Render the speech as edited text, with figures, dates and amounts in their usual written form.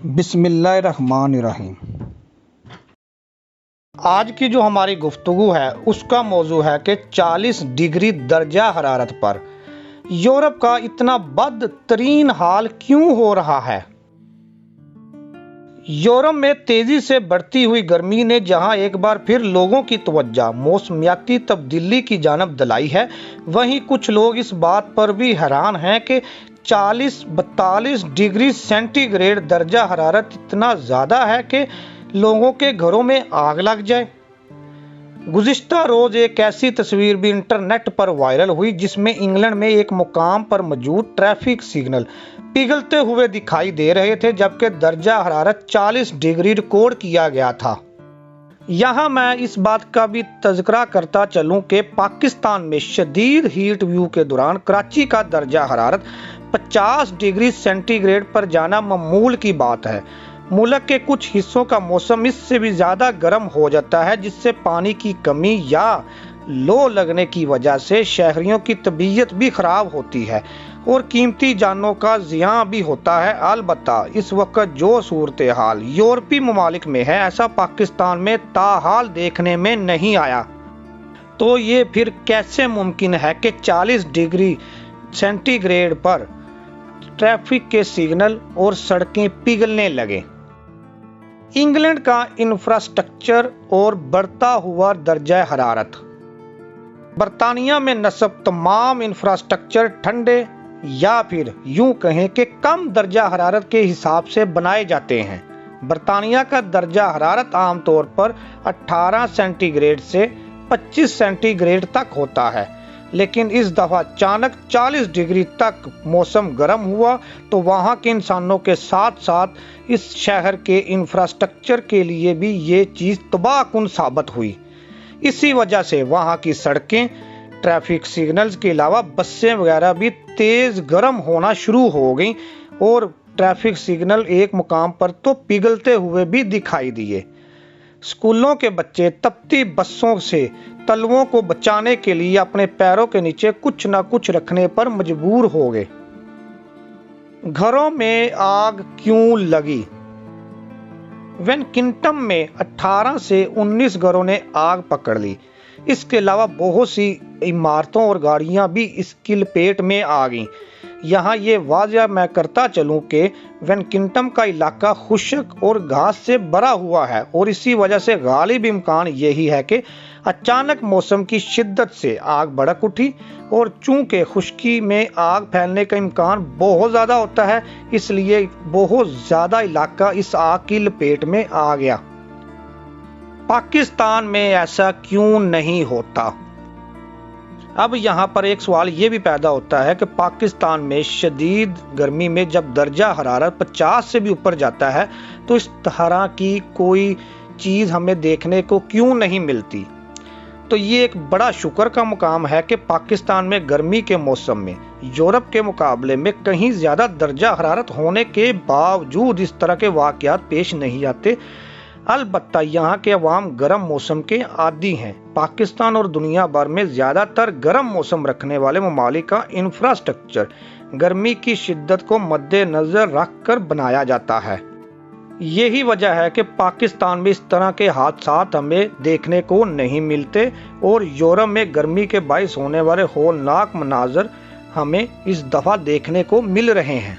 बिस्मिल्लाहिर्रहमानिर्रहीम। आज की जो हमारी गुफ्तगू है उसका मौजू है कि 40 डिग्री दर्जा हरारत पर यूरोप का इतना बदतरीन हाल क्यों हो रहा है। यूरोप में तेजी से बढ़ती हुई गर्मी ने जहां एक बार फिर लोगों की तवज्जो मौसमियाती तब्दीली की जानब दिलाई है, वहीं कुछ लोग इस बात पर भी हैरान हैं कि 40-42 डिग्री सेंटीग्रेड दर्जा हरारत इतना ज़्यादा है कि लोगों के घरों में आग लग जाए। गुज़िश्ता रोज़ एक ऐसी तस्वीर भी इंटरनेट पर वायरल हुई जिसमें इंग्लैंड में एक मुकाम पर मौजूद ट्रैफिक सिग्नल पिघलते हुए दिखाई दे रहे थे, जबकि दर्जा हरारत 40 डिग्री रिकॉर्ड किया गया था। यहाँ मैं इस बात का भी तज़किरा करता चलूँ कि पाकिस्तान में शदीद हीट व्यू के दौरान कराची का दर्जा हरारत 50 डिग्री सेंटीग्रेड पर जाना मामूल की बात है। मुल्क के कुछ हिस्सों का मौसम इससे भी ज़्यादा गर्म हो जाता है, जिससे पानी की कमी या लो लगने की वजह से शहरियों की तबीयत भी ख़राब होती है और कीमती जानों का ज़ियां भी होता है। अलबत्ता इस वक्त जो सूरत हाल यूरोपीय ममालिक में है, ऐसा पाकिस्तान में ताहाल देखने में नहीं आया। तो ये फिर कैसे मुमकिन है कि 40 डिग्री सेंटीग्रेड पर ट्रैफिक के सिग्नल और सड़कें पिघलने लगे। इंग्लैंड का इंफ्रास्ट्रक्चर और बढ़ता हुआ दर्जा हरारत। बरतानिया में नस्ब तमाम इंफ्रास्ट्रक्चर ठंडे या फिर यूं कहें कि कम दर्जा हरारत के हिसाब से बनाए जाते हैं। बरतानिया का दर्जा हरारत आमतौर पर 18 सेंटीग्रेड से 25 सेंटीग्रेड तक होता है, लेकिन इस दफ़ा अचानक 40 डिग्री तक मौसम गर्म हुआ तो वहाँ के इंसानों के साथ साथ इस शहर के इंफ्रास्ट्रक्चर के लिए भी ये चीज़ तबाहकुन साबित हुई। इसी वजह से वहाँ की सड़कें, ट्रैफिक सिग्नल्स के अलावा बसें वगैरह भी तेज़ गर्म होना शुरू हो गई और ट्रैफिक सिग्नल एक मुकाम पर तो पिघलते हुए भी दिखाई दिए। स्कूलों के बच्चे तपती बसों से तलवों को बचाने के लिए अपने पैरों के नीचे कुछ न कुछ रखने पर मजबूर हो गए। घरों में आग क्यों लगी? वेनकिंगटन में 18 से 19 घरों ने आग पकड़ ली। इसके अलावा बहुत सी इमारतों और गाड़ियां भी इसकी लपेट में आ गईं। यहाँ ये वाज़ह मैं करता चलूँ कि वेनकिंगटन का इलाका खुश्क और घास से भरा हुआ है और इसी वजह से गालिब इम्कान यही है कि अचानक मौसम की शिद्दत से आग भड़क उठी और चूंकि खुश्की में आग फैलने का इम्कान बहुत ज़्यादा होता है, इसलिए बहुत ज़्यादा इलाका इस आग की लपेट में आ गया। पाकिस्तान में ऐसा क्यों नहीं होता? अब यहाँ पर एक सवाल ये भी पैदा होता है कि पाकिस्तान में शदीद गर्मी में जब दर्जा हरारत 50 से भी ऊपर जाता है तो इस तरह की कोई चीज़ हमें देखने को क्यों नहीं मिलती। तो ये एक बड़ा शुक्र का मुकाम है कि पाकिस्तान में गर्मी के मौसम में यूरोप के मुकाबले में कहीं ज़्यादा दर्जा हरारत होने के बावजूद इस तरह के वाक़यात पेश नहीं आते। अलबत्ता यहाँ के अवाम गर्म मौसम के आदी हैं। पाकिस्तान और दुनिया भर में ज़्यादातर गर्म मौसम रखने वाले ममालिक का इंफ्रास्ट्रक्चर गर्मी की शिद्दत को मद्देनज़र रख कर बनाया जाता है। यही वजह है कि पाकिस्तान में इस तरह के हादसात हमें देखने को नहीं मिलते और यूरोप में गर्मी के बाइस होने वाले होलनाक मनाजर हमें इस दफ़ा देखने को मिल रहे हैं।